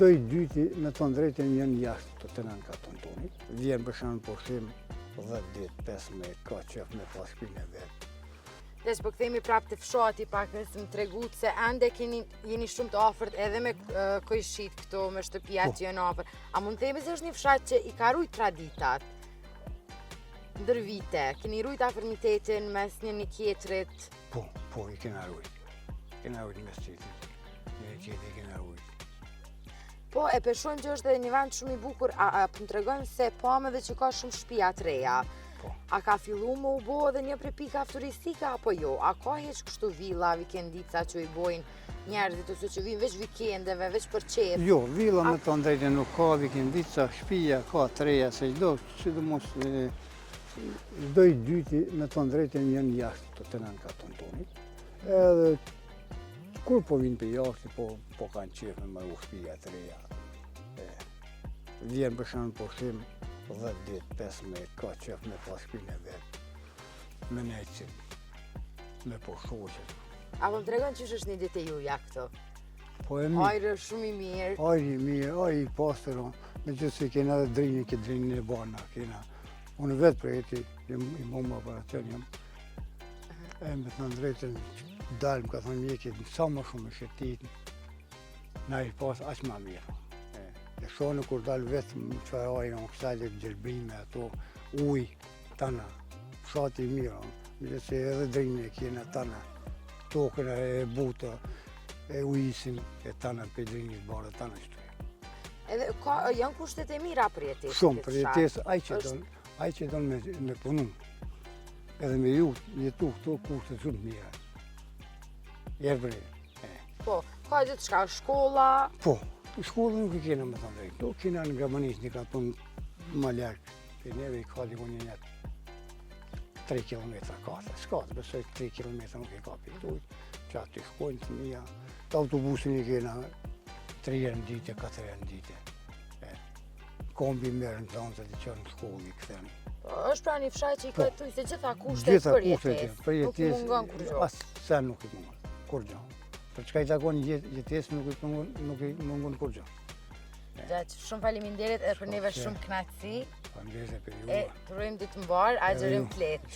Çdo i dyti me të drejtën janë jashtë të tenan katon tonit. Vjen për shembull pushim 10 ditë, 15 ka qef me pas shpinën e vet. Des po kthehemi prapë te fshati pak nëse më tregut se ende jeni shumë të afërt edhe me Kojshit këtu me shtëpia që janë afër. A mund të themi se është një fshat që i ka rujt traditat? Ndër vite, keni rujt afërmitetin mes një tjetrit? Po, i kena rujt. Kena rujt mes tjetrit. Një tjetri kena rujt. Po, e peshojmë që është edhe një vend shumë i bukur, a më tregon se pam edhe që ka shumë shtëpia të reja. Po. A ka fillu më u bo edhe një prej pikave turistike apo jo? A ka hiç kështu villa, vikendica që i bojnë njerëzit ose që vinë veç vikendeve, veç për qef? Jo, villa me të drejtën nuk ka, vikendica, shtëpia ka të reja, se sidomos çdo i dyti me të drejtën janë jashtë të tenan katon tonit. Edhe kur po vinë për jashtë, po kanë qef me marrë shtëpia të reja. Vjen për shembull pushim 10 ditë, 15 ka qef me pas shpinën e vet. Me necin, me po shoqet. A më tregon që është një ditë e juja këtu? Po e mirë. Ajrë shumë i mirë. Ajri i mirë, ajri i pastër, megjithëse kena edhe drinjë, këtë drinjën e bana, kena. Unë vetë për jeti, i moma për atën jam. E me të drejtën, dalëm, ka thonë mjekit, sa më shumë e shetit, na i pas aq ma mirë. E shonë kur dalë vetë, çfarë ajrë, në kësallit, gjelbrime, ato, uj, tana, fshati i mirë, megjithëse edhe drinjën e kena tana, tokën e buta, e ujisin, e tana për drinjës barë, tana shtuja. Edhe janë kushtet e mira për jetesë? Shumë, për jetesë, ai që don me punu, edhe me jetu këto kushtet shumë mira. Jepre. Po, ka gjithë shka, shkolla? Po, shkolla nuk i kena me të drejtë. Do kena në Gramanis një ka punë më larkë. Për neve i ka diku një 3 kilometra kate. S'ka, besoj 3 kilometra nuk i ka për tujtë. Që aty shkojnë të mija. Të autobusin i kena 3 herë në dite, 4 herë në dite. Kombi merën të anëzët i qërë në shkollë i këthemi. është pra një fshaj që i këtuj se gjitha kushtet për jetesë. Nuk i mungon kur gjo. Asë sen nuk i mungon, kur gjo. Për çka i takon jetesë nuk i mungon kur gjo. Shumë faleminderit edhe për neve shumë kënaqësi. Faleminderit për ju. E të urojmë ditë mbar, agjerim fletë.